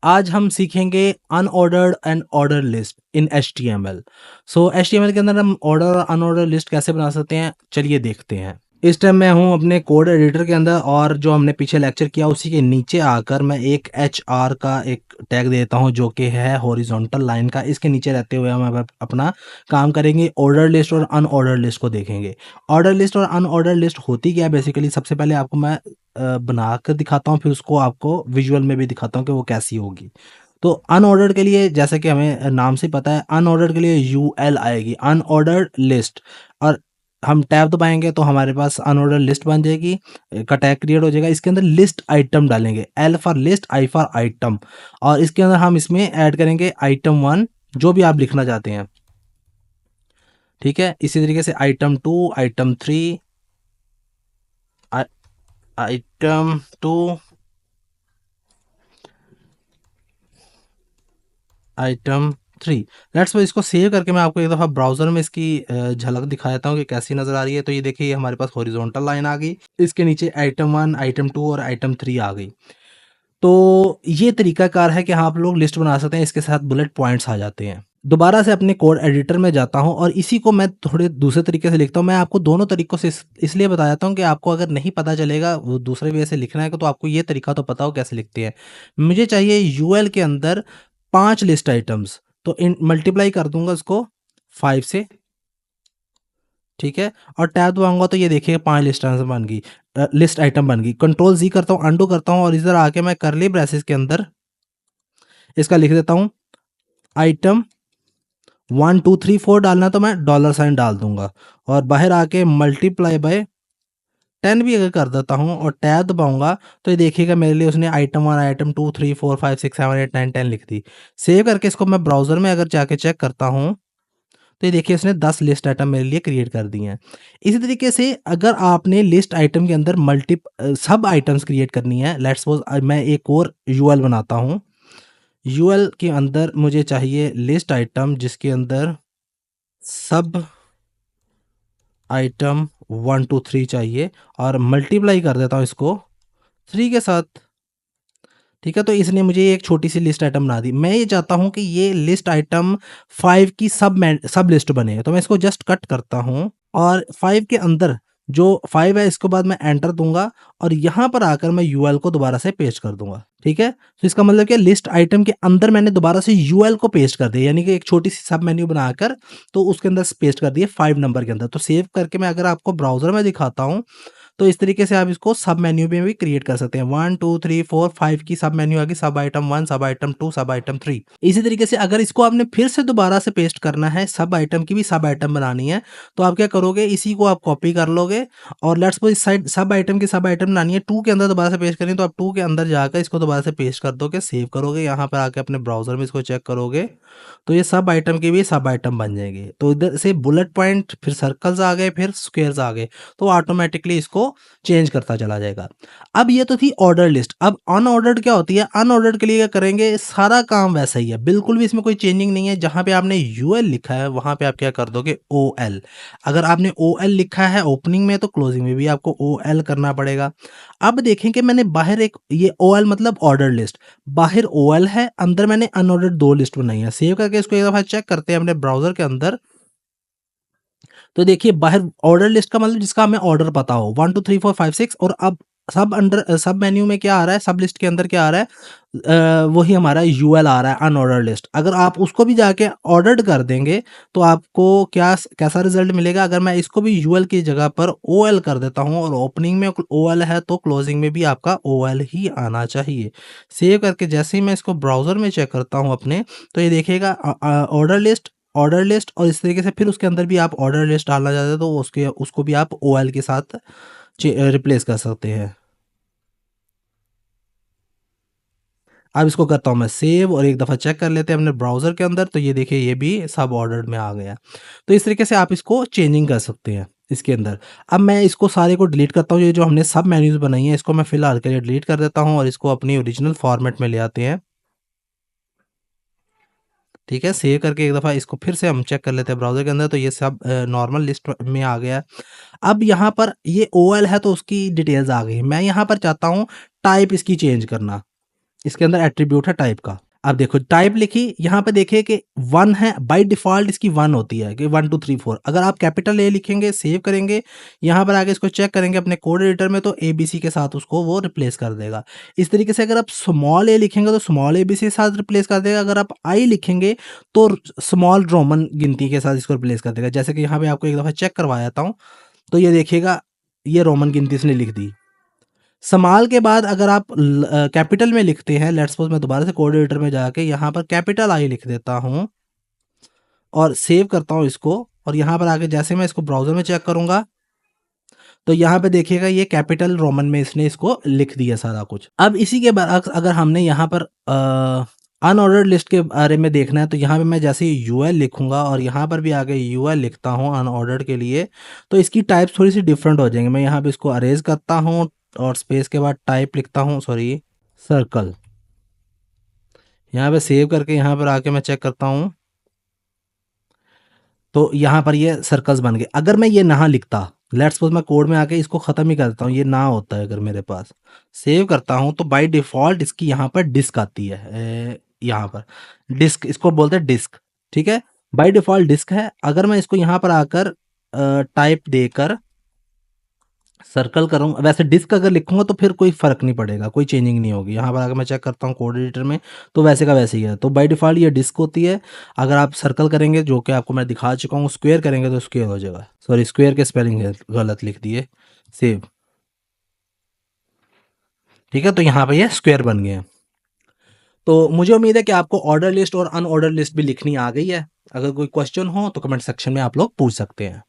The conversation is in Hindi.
आज हम सीखेंगे unordered and order list in HTML। So HTML के अंदर हम ऑर्डर और अनऑर्डर लिस्ट कैसे बना सकते हैं, चलिए देखते हैं। इस टाइम मैं हूं अपने कोड एडिटर के अंदर और जो हमने पीछे लेक्चर किया उसी के नीचे आकर मैं एक HR का एक टैग देता हूं जो कि है हॉरिजॉन्टल लाइन का। इसके नीचे रहते हुए हम अब अपना काम करेंगे, ऑर्डर लिस्ट और अनऑर्डर लिस्ट को देखेंगे। ऑर्डर लिस्ट और अनऑर्डर लिस्ट होती क्या है बेसिकली, सबसे पहले आपको मैं बना कर दिखाता हूँ, फिर उसको आपको विजुअल में भी दिखाता हूँ कि वो कैसी होगी। तो अनऑर्डर्ड के लिए जैसे कि हमें नाम से पता है, अनऑर्डर्ड के लिए UL आएगी, अनऑर्डर्ड लिस्ट। और हम टैब दबाएंगे तो हमारे पास अनऑर्डर्ड लिस्ट बन जाएगी, का टैग क्रिएट हो जाएगा। इसके अंदर लिस्ट आइटम डालेंगे, L for list, I for item. और इसके अंदर हम इसमें ऐड करेंगे आइटम 1, जो भी आप लिखना चाहते हैं। ठीक है, इसी तरीके से item 2, item 3, item 2, item 3। Let's suppose इसको सेव करके मैं आपको एक दफ़ा ब्राउज़र में इसकी झलक दिखा देता हूँ कि कैसी नज़र आ रही है। तो ये देखिए, ये हमारे पास हॉरिजॉन्टल लाइन आ गई, इसके नीचे आइटम 1, आइटम 2 और आइटम 3 आ गई। तो ये तरीकाकार है कि हाँ, आप लोग लिस्ट बना सकते हैं, इसके साथ बुलेट पॉइंट्स आ जाते हैं। दोबारा से अपने कोड एडिटर में जाता हूँ और इसी को मैं थोड़े दूसरे तरीके से लिखता हूँ। मैं आपको दोनों तरीकों से इसलिए बताता हूँ कि आपको अगर नहीं पता चलेगा वो दूसरे वे से लिखना है तो आपको ये तरीका तो पता हो कैसे लिखते हैं। मुझे चाहिए यूएल के अंदर 5 लिस्ट आइटम्स, तो इन मल्टीप्लाई कर दूंगा उसको 5 से। ठीक है, और टैब दबाऊंगा तो ये देखिए 5 लिस्ट आइटम बन गई। कंट्रोल Z करता हूँ, अंडू करता हूँ और इधर आके मैं करली ब्रेसेस के अंदर इसका लिख देता हूँ आइटम 1 2 3 4। डालना तो मैं डॉलर साइन डाल दूंगा और बाहर आके मल्टीप्लाई बाय 10 भी अगर कर देता हूँ और टैब दबाऊंगा तो ये देखिएगा मेरे लिए उसने आइटम 1, आइटम 2, 3, 4, 5, 6, 7, 8, 9, 10 लिख दी। सेव करके इसको मैं ब्राउजर में अगर जाके चेक करता हूँ तो ये देखिए उसने 10 लिस्ट आइटम मेरे लिए क्रिएट कर दी हैं। इसी तरीके से अगर आपने लिस्ट आइटम के अंदर सब आइटम्स क्रिएट करनी है, लेट्स सपोज मैं एक और यूएल बनाता हूँ। यूएल के अंदर मुझे चाहिए लिस्ट आइटम जिसके अंदर सब आइटम 1 2 3 चाहिए और मल्टीप्लाई कर देता हूँ इसको 3 के साथ। ठीक है, तो इसने मुझे एक छोटी सी लिस्ट आइटम बना दी। मैं ये चाहता हूँ कि ये लिस्ट आइटम 5 की सब लिस्ट बने, तो मैं इसको जस्ट कट करता हूँ और 5 के अंदर जो 5 है इसके बाद मैं एंटर दूंगा और यहाँ पर आकर मैं यूएल को दोबारा से पेस्ट कर दूंगा। ठीक है, तो इसका मतलब कि लिस्ट आइटम के अंदर मैंने दोबारा से यूएल को पेस्ट कर दिया, यानी कि एक छोटी सी सब मेन्यू बनाकर तो उसके अंदर पेस्ट कर दिए 5 नंबर के अंदर। तो सेव करके मैं अगर आपको ब्राउजर में दिखाता हूँ तो इस तरीके से आप इसको सब मेन्यू में भी क्रिएट कर सकते हैं। 1 2 3 4 5 की सब मेन्यू आ गई, सब आइटम 1, सब आइटम 2, सब आइटम 3। इसी तरीके से अगर इसको आपने फिर से दोबारा से पेस्ट करना है, सब आइटम की भी सब आइटम बनानी है, तो आप क्या करोगे, इसी को आप कॉपी कर लोगे और लेट्स सपोज इस साइड सब आइटम की सब आइटम बनानी है, 2 के अंदर दोबारा से पेस्ट करनी है, तो आप 2 के अंदर जाकर इसको दोबारा से पेस्ट कर दोगे, सेव करोगे, यहाँ पर आके अपने ब्राउजर में इसको चेक करोगे तो ये सब आइटम के भी सब आइटम बन जाएंगे। तो इधर से बुलेट पॉइंट, फिर सर्कल्स आ गए, फिर स्क्वायर्स आ गए, तो ऑटोमेटिकली इसको चेंज करता चला जाएगा। अब ये तो थी ऑर्डर लिस्ट। अब अनऑर्डर्ड क्या होती है, अनऑर्डर्ड के लिए क्या करेंगे, सारा काम वैसा ही है, बिल्कुल भी इसमें कोई चेंजिंग नहीं है। जहां पे आपने यूएल लिखा है वहां पे आप क्या कर दोगे, ओएल। अगर आपने ओएल लिखा है ओपनिंग में तो क्लोजिंग में भी आपको ओएल करना पड़ेगा। अब देखें कि मैंने बाहर एक, ये ओएल मतलब ऑर्डर लिस्ट, बाहर ओएल है, अंदर मैंने अनऑर्डर्ड 2 लिस्ट बनाई है। सेव करके इसको एक दफा चेक करते हैं अपने ब्राउजर के अंदर, तो देखिए बाहर ऑर्डर लिस्ट का मतलब जिसका हमें ऑर्डर पता हो 1 2 3 4 5 6। और अब सब मेन्यू में क्या आ रहा है, सब लिस्ट के अंदर क्या आ रहा है, वही हमारा यूएल आ रहा है, अनऑर्डर लिस्ट। अगर आप उसको भी जाके ऑर्डर्ड कर देंगे तो आपको क्या कैसा रिजल्ट मिलेगा। अगर मैं इसको भी यूएल की जगह पर ओएल कर देता हूं और ओपनिंग में ओएल है तो क्लोजिंग में भी आपका ओएल ही आना चाहिए। सेव करके जैसे ही मैं इसको ब्राउजर में चेक करता हूं अपने, तो ये देखिएगा ऑर्डर लिस्ट और इस तरीके से फिर उसके अंदर भी आप ऑर्डर लिस्ट डालना चाहते हैं तो उसके उसको भी आप ओएल के साथ रिप्लेस कर सकते हैं। अब इसको करता हूँ मैं सेव और एक दफ़ा चेक कर लेते हैं अपने ब्राउज़र के अंदर, तो ये देखिए ये भी सब ऑर्डर में आ गया। तो इस तरीके से आप इसको चेंजिंग कर सकते हैं इसके अंदर। अब मैं इसको सारे को डिलीट करता हूँ, ये जो हमने सब मेन्यूज़ बनाई हैं इसको मैं फ़िलहाल के लिए डिलीट कर देता हूँ और इसको अपनी ओरिजिनल फॉर्मेट में ले आते हैं। ठीक है, सेव करके एक दफ़ा इसको फिर से हम चेक कर लेते हैं ब्राउज़र के अंदर, तो ये सब नॉर्मल लिस्ट में आ गया। अब यहाँ पर ये ओएल है तो उसकी डिटेल्स आ गई। मैं यहाँ पर चाहता हूँ टाइप इसकी चेंज करना। इसके अंदर एट्रीब्यूट है टाइप का। अब देखो टाइप लिखी, यहाँ पे देखिए कि 1 है, बाय डिफ़ॉल्ट इसकी 1 होती है कि 1 2 3 4। अगर आप कैपिटल ए लिखेंगे, सेव करेंगे, यहाँ पर आके इसको चेक करेंगे अपने कोड एडिटर में, तो एबीसी के साथ उसको वो रिप्लेस कर देगा। इस तरीके से अगर आप स्मॉल ए लिखेंगे तो स्मॉल एबीसी के साथ रिप्लेस कर देगा। अगर आप आई लिखेंगे तो स्मॉल रोमन गिनती के साथ इसको रिप्लेस कर देगा। जैसे कि यहाँ पे आपको एक दफ़ा चेक करवा देता हूँ, तो ये देखिएगा ये रोमन गिनती इसने लिख दी। स्मॉल के बाद अगर आप कैपिटल में लिखते हैं, लेट्स सपोज मैं दोबारा से कोड एडिटर में जाके यहाँ पर कैपिटल आई लिख देता हूँ और सेव करता हूँ इसको, और यहाँ पर आके जैसे मैं इसको ब्राउज़र में चेक करूँगा, तो यहाँ पे देखिएगा ये कैपिटल रोमन में इसने इसको लिख दिया सारा कुछ। अब इसी के बरअक्स अगर हमने यहाँ पर अनऑर्डर्ड लिस्ट के बारे में देखना है, तो यहाँ पे मैं जैसे यूएल लिखूँगा और यहाँ पर भी आगे यूएल लिखता हूँ अनऑर्डर्ड के लिए, तो इसकी टाइप्स थोड़ी-सी डिफरेंट हो जाएँगी। मैं यहाँ पे इसको अरेज़ करता हूँ और स्पेस के बाद टाइप लिखता हूँ, सॉरी सर्कल। यहाँ पे सेव करके यहाँ पर आके मैं चेक करता हूँ, तो यहाँ पर ये सर्कल्स बन गए। अगर मैं ये ना लिखता, लेट्स सपोज मैं कोड में आके इसको ख़त्म ही कर देता हूँ, ये ना होता है अगर मेरे पास, सेव करता हूँ, तो बाय डिफ़ॉल्ट इसकी यहाँ पर डिस्क आती है। यहाँ पर डिस्क, इसको बोलते हैं डिस्क, ठीक है? बाय डिफ़ॉल्ट डिस्क है। अगर मैं इसको यहाँ पर आकर टाइप देकर सर्कल करूँ, वैसे डिस्क अगर लिखूँगा तो फिर कोई फ़र्क नहीं पड़ेगा, कोई चेंजिंग नहीं होगी। यहाँ पर आकर मैं चेक करता हूँ कोड एडिटर में, तो वैसे का वैसे ही है। तो बाय डिफ़ॉल्ट ये डिस्क होती है। अगर आप सर्कल करेंगे, जो कि आपको मैं दिखा चुका हूँ, स्क्वायर करेंगे तो स्क्वायर हो जाएगा। सॉरी, स्क्वायर के स्पेलिंग गलत लिख दिए, सेव। ठीक है, तो यहाँ पे ये स्क्वायर बन गए हैं। तो मुझे उम्मीद है कि आपको ऑर्डर लिस्ट और अनऑर्डर लिस्ट भी लिखनी आ गई है। अगर कोई क्वेश्चन हो तो कमेंट सेक्शन में आप लोग पूछ सकते हैं।